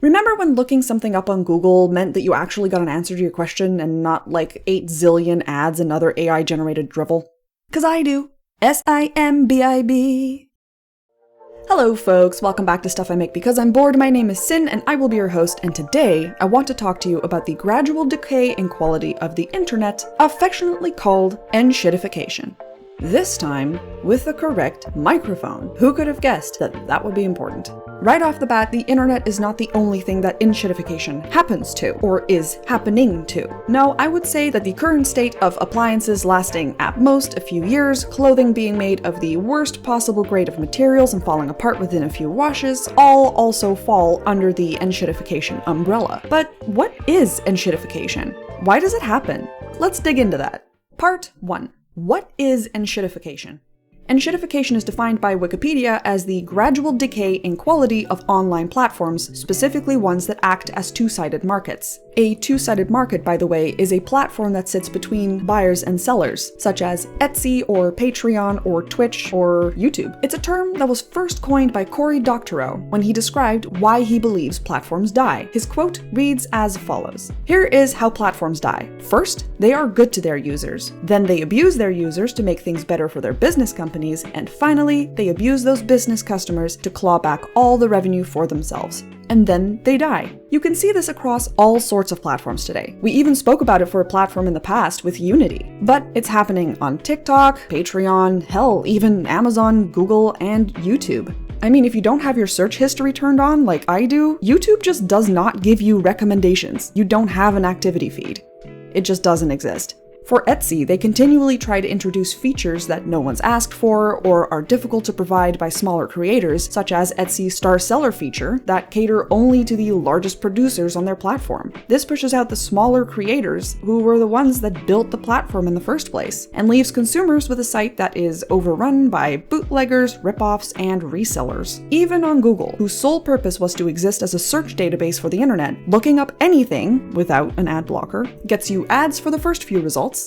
Remember when looking something up on Google meant that you actually got an answer to your question and not like 8 zillion ads and other AI-generated drivel? 'Cause I do. SIMBIB. Hello folks, welcome back to Stuff I Make Because I'm Bored. My name is Sin and I will be your host, and today I want to talk to you about the gradual decay in quality of the internet, affectionately called Enshittification. This time, with the correct microphone. Who could have guessed that that would be important? Right off the bat, the internet is not the only thing that Enshittification happens to, or is happening to. No, I would say that the current state of appliances lasting at most a few years, clothing being made of the worst possible grade of materials and falling apart within a few washes, all also fall under the Enshittification umbrella. But what is Enshittification? Why does it happen? Let's dig into that. Part 1. What is Enshittification? Enshittification is defined by Wikipedia as the gradual decay in quality of online platforms, specifically ones that act as two-sided markets. A two-sided market, by the way, is a platform that sits between buyers and sellers, such as Etsy or Patreon or Twitch or YouTube. It's a term that was first coined by Cory Doctorow when he described why he believes platforms die. His quote reads as follows: "Here is how platforms die. First, they are good to their users. Then they abuse their users to make things better for their business companies. And finally, they abuse those business customers to claw back all the revenue for themselves. And then they die." You can see this across all sorts of platforms today. We even spoke about it for a platform in the past with Unity. But it's happening on TikTok, Patreon, hell, even Amazon, Google, and YouTube. I mean, if you don't have your search history turned on like I do, YouTube just does not give you recommendations. You don't have an activity feed. It just doesn't exist. For Etsy, they continually try to introduce features that no one's asked for or are difficult to provide by smaller creators, such as Etsy's Star Seller feature that cater only to the largest producers on their platform. This pushes out the smaller creators who were the ones that built the platform in the first place, and leaves consumers with a site that is overrun by bootleggers, ripoffs, and resellers. Even on Google, whose sole purpose was to exist as a search database for the internet, looking up anything, without an ad blocker, gets you ads for the first few results,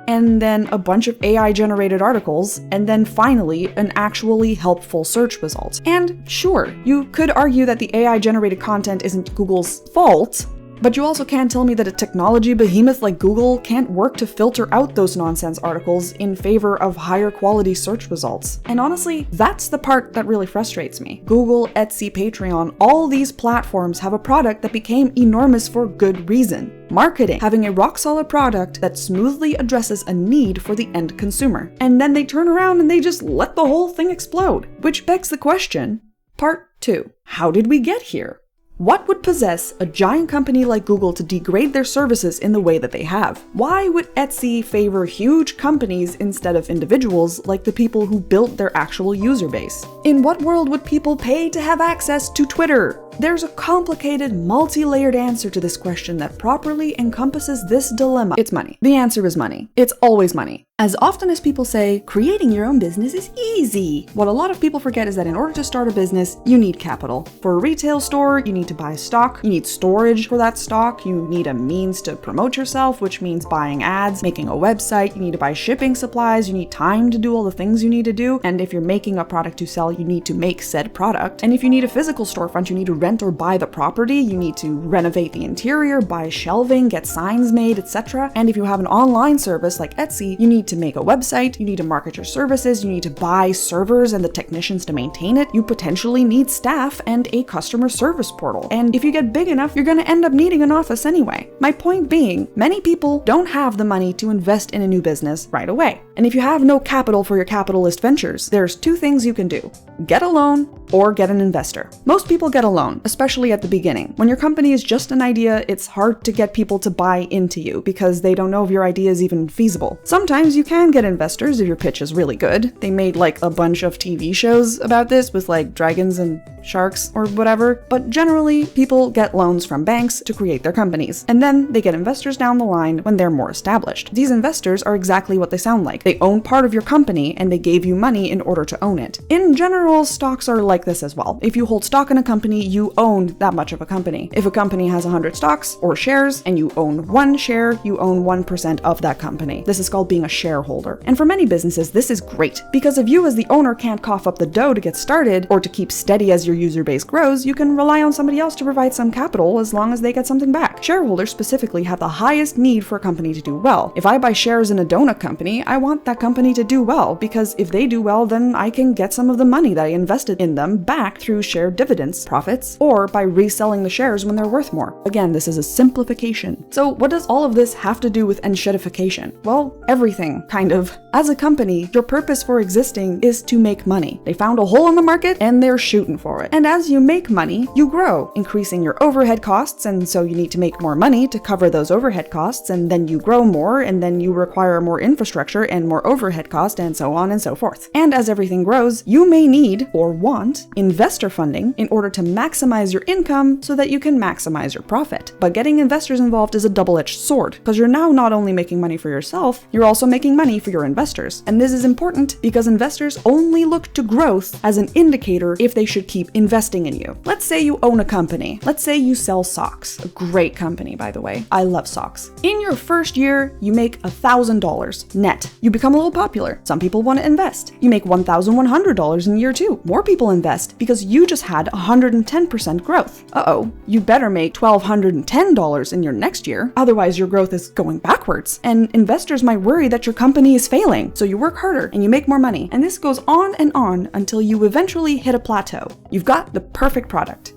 and then a bunch of AI-generated articles, and then finally an actually helpful search result. And sure, you could argue that the AI-generated content isn't Google's fault, but you also can't tell me that a technology behemoth like Google can't work to filter out those nonsense articles in favor of higher quality search results. And honestly, that's the part that really frustrates me. Google, Etsy, Patreon, all these platforms have a product that became enormous for good reason. Marketing, having a rock-solid product that smoothly addresses a need for the end consumer. And then they turn around and they just let the whole thing explode. Which begs the question, Part 2. How did we get here? What would possess a giant company like Google to degrade their services in the way that they have? Why would Etsy favor huge companies instead of individuals like the people who built their actual user base? In what world would people pay to have access to Twitter? There's a complicated, multi-layered answer to this question that properly encompasses this dilemma. It's money. The answer is money. It's always money. As often as people say, creating your own business is easy. What a lot of people forget is that in order to start a business, you need capital. For a retail store, you need to buy stock, you need storage for that stock, you need a means to promote yourself, which means buying ads, making a website, you need to buy shipping supplies, you need time to do all the things you need to do, and if you're making a product to sell, you need to make said product. And if you need a physical storefront, you need to rent or buy the property, you need to renovate the interior, buy shelving, get signs made, etc. And if you have an online service like Etsy, you need to make a website, you need to market your services, you need to buy servers and the technicians to maintain it, you potentially need staff and a customer service portal. And if you get big enough, you're gonna end up needing an office anyway. My point being, many people don't have the money to invest in a new business right away. And if you have no capital for your capitalist ventures, there's two things you can do. Get a loan or get an investor. Most people get a loan, especially at the beginning. When your company is just an idea, it's hard to get people to buy into you because they don't know if your idea is even feasible. Sometimes you can get investors if your pitch is really good. They made like a bunch of TV shows about this with like dragons and sharks or whatever, but generally people get loans from banks to create their companies, and then they get investors down the line when they're more established. These investors are exactly what they sound like. They own part of your company and they gave you money in order to own it. In general, stocks are like this as well. If you hold stock in a company, you own that much of a company. If a company has 100 stocks or shares and you own one share, you own 1% of that company. This is called being a shareholder. And for many businesses, this is great because if you as the owner can't cough up the dough to get started or to keep steady as your user base grows, you can rely on somebody else to provide some capital as long as they get something back. Shareholders specifically have the highest need for a company to do well. If I buy shares in a donut company, I want that company to do well, because if they do well, then I can get some of the money that I invested in them back through share dividends, profits, or by reselling the shares when they're worth more. Again, this is a simplification. So what does all of this have to do with Enshittification? Well, everything, kind of. As a company, your purpose for existing is to make money. They found a hole in the market and they're shooting for it. And as you make money, you grow, increasing your overhead costs, and so you need to make more money to cover those overhead costs, and then you grow more, and then you require more infrastructure and more overhead cost, and so on and so forth. And as everything grows, you may need, or want, investor funding in order to maximize your income so that you can maximize your profit. But getting investors involved is a double-edged sword, because you're now not only making money for yourself, you're also making money for your investors. And this is important because investors only look to growth as an indicator if they should keep investing in you. Let's say you own a company. Let's say you sell socks. A great company, by the way. I love socks. In your first year, you make $1,000 net. You become a little popular. Some people want to invest. You make $1,100 in year 2. More people invest because you just had 110% growth. Uh-oh, you better make $1,210 in your next year. Otherwise, your growth is going backwards. And investors might worry that your company is failing. So you work harder and you make more money. And this goes on and on until you eventually hit a plateau. You've got the perfect product.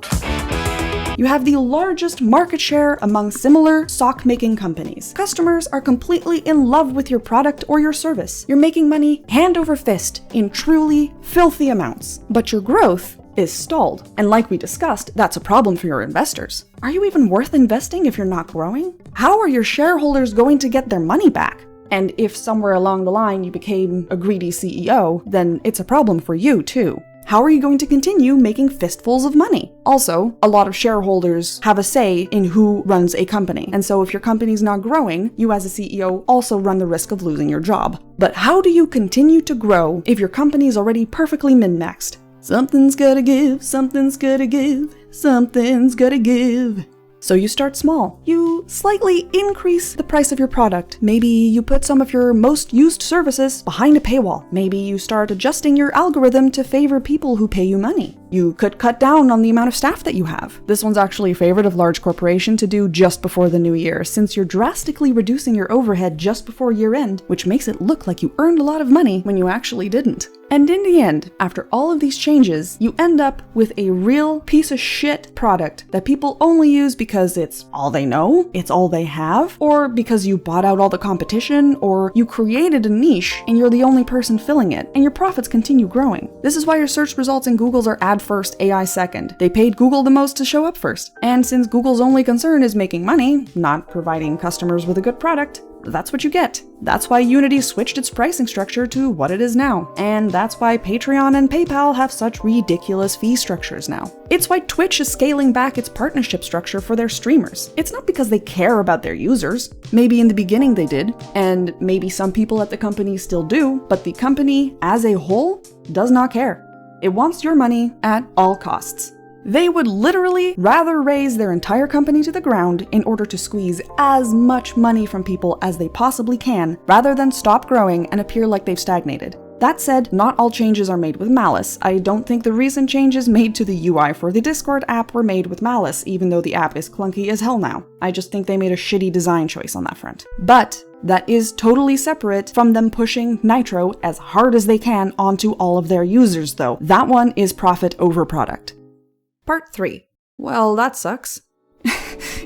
You have the largest market share among similar sock-making companies. Customers are completely in love with your product or your service. You're making money hand over fist in truly filthy amounts. But your growth is stalled. And like we discussed, that's a problem for your investors. Are you even worth investing if you're not growing? How are your shareholders going to get their money back? And if somewhere along the line you became a greedy CEO, then it's a problem for you too. How are you going to continue making fistfuls of money? Also, a lot of shareholders have a say in who runs a company. And so if your company's not growing, you as a CEO also run the risk of losing your job. But how do you continue to grow if your company's already perfectly min-maxed? Something's gotta give, something's gotta give, something's gotta give. So you start small. You slightly increase the price of your product. Maybe you put some of your most used services behind a paywall. Maybe you start adjusting your algorithm to favor people who pay you money. You could cut down on the amount of staff that you have. This one's actually a favorite of large corporation to do just before the new year, since you're drastically reducing your overhead just before year end, which makes it look like you earned a lot of money when you actually didn't. And in the end, after all of these changes, you end up with a real piece of shit product that people only use because it's all they know, it's all they have, or because you bought out all the competition, or you created a niche and you're the only person filling it, and your profits continue growing. This is why your search results in Google's are ad first, AI second. They paid Google the most to show up first. And since Google's only concern is making money, not providing customers with a good product, that's what you get. That's why Unity switched its pricing structure to what it is now. And that's why Patreon and PayPal have such ridiculous fee structures now. It's why Twitch is scaling back its partnership structure for their streamers. It's not because they care about their users. Maybe in the beginning they did, and maybe some people at the company still do, but the company as a whole does not care. It wants your money at all costs. They would literally rather raise their entire company to the ground in order to squeeze as much money from people as they possibly can, rather than stop growing and appear like they've stagnated. That said, not all changes are made with malice. I don't think the recent changes made to the UI for the Discord app were made with malice, even though the app is clunky as hell now. I just think they made a shitty design choice on that front. But that is totally separate from them pushing Nitro as hard as they can onto all of their users though. That one is profit over product. Part 3. Well, that sucks.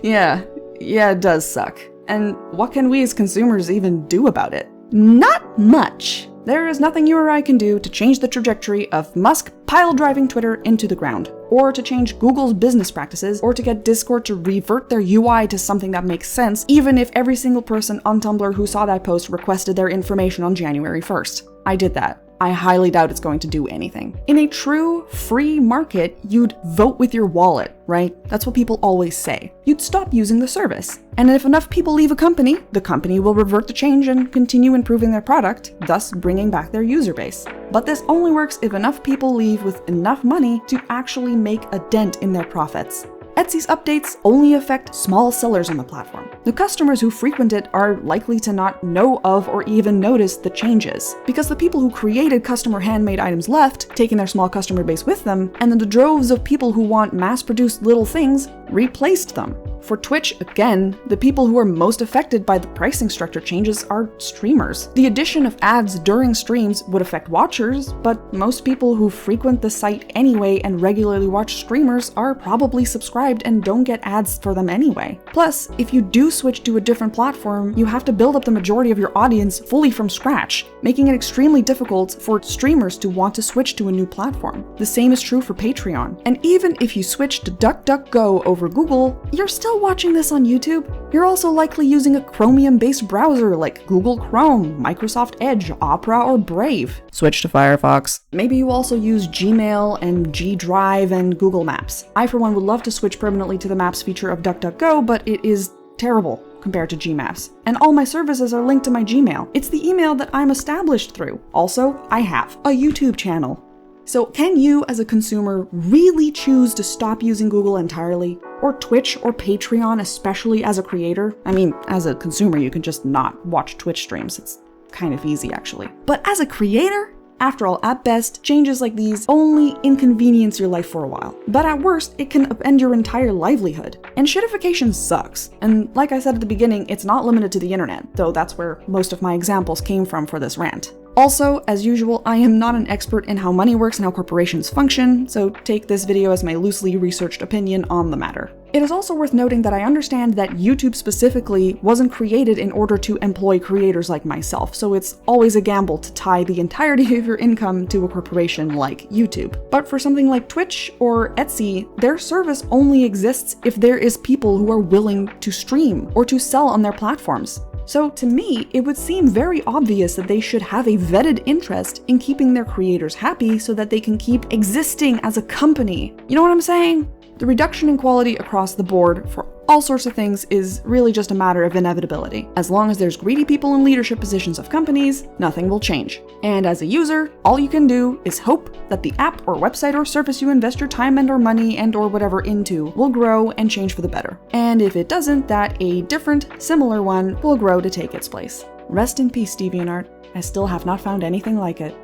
Yeah, it does suck. And what can we as consumers even do about it? Not much. There is nothing you or I can do to change the trajectory of Musk pile-driving Twitter into the ground, or to change Google's business practices, or to get Discord to revert their UI to something that makes sense, even if every single person on Tumblr who saw that post requested their information on January 1st. I did that. I highly doubt it's going to do anything. In a true free market, you'd vote with your wallet, right? That's what people always say. You'd stop using the service. And if enough people leave a company, the company will revert the change and continue improving their product, thus bringing back their user base. But this only works if enough people leave with enough money to actually make a dent in their profits. Etsy's updates only affect small sellers on the platform. the customers who frequent it are likely to not know of or even notice the changes, because the people who created customer handmade items left, taking their small customer base with them, and then the droves of people who want mass-produced little things replaced them. For Twitch, again, the people who are most affected by the pricing structure changes are streamers. The addition of ads during streams would affect watchers, but most people who frequent the site anyway and regularly watch streamers are probably subscribed and don't get ads for them anyway. Plus, if you do switch to a different platform, you have to build up the majority of your audience fully from scratch, making it extremely difficult for streamers to want to switch to a new platform. The same is true for Patreon. And even if you switch to DuckDuckGo over Google, you're still watching this on YouTube. You're also likely using a Chromium-based browser like Google Chrome, Microsoft Edge, Opera, or Brave. Switch to Firefox. Maybe you also use Gmail and G Drive and Google Maps. I, for one, would love to switch permanently to the Maps feature of DuckDuckGo, but it is terrible compared to Gmaps. And all my services are linked to my Gmail. It's the email that I'm established through. Also, I have a YouTube channel. So can you, as a consumer, really choose to stop using Google entirely? Or Twitch or Patreon, especially as a creator? I mean, as a consumer, you can just not watch Twitch streams. It's kind of easy, actually. But as a creator? After all, at best, changes like these only inconvenience your life for a while. But at worst, it can upend your entire livelihood. Enshittification sucks. And like I said at the beginning, it's not limited to the internet, though that's where most of my examples came from for this rant. Also, as usual, I am not an expert in how money works and how corporations function, so take this video as my loosely researched opinion on the matter. It is also worth noting that I understand that YouTube specifically wasn't created in order to employ creators like myself, so it's always a gamble to tie the entirety of your income to a corporation like YouTube. But for something like Twitch or Etsy, their service only exists if there is people who are willing to stream or to sell on their platforms. So to me, it would seem very obvious that they should have a vetted interest in keeping their creators happy so that they can keep existing as a company. You know what I'm saying? The reduction in quality across the board for all sorts of things is really just a matter of inevitability. As long as there's greedy people in leadership positions of companies, nothing will change. And as a user, all you can do is hope that the app or website or service you invest your time and or money and or whatever into will grow and change for the better. And if it doesn't, that a different, similar one will grow to take its place. Rest in peace, DeviantArt. I still have not found anything like it.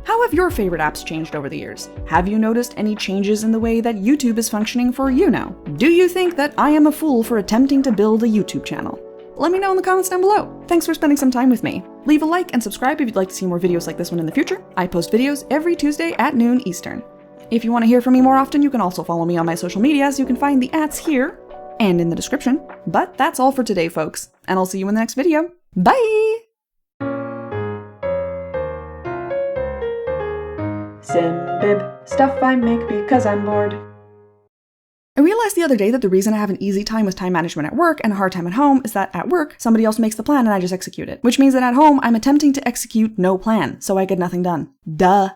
How have your favorite apps changed over the years? Have you noticed any changes in the way that YouTube is functioning for you now? Do you think that I am a fool for attempting to build a YouTube channel? Let me know in the comments down below. Thanks for spending some time with me. Leave a like and subscribe if you'd like to see more videos like this one in the future. I post videos every Tuesday at noon Eastern. If you want to hear from me more often, you can also follow me on my social medias. You can find the @ here and in the description. But that's all for today, folks, and I'll see you in the next video. Bye! SIMBIB, stuff I make because I'm bored. I realized the other day that the reason I have an easy time with time management at work and a hard time at home is that at work, somebody else makes the plan and I just execute it. Which means that at home, I'm attempting to execute no plan, so I get nothing done. Duh.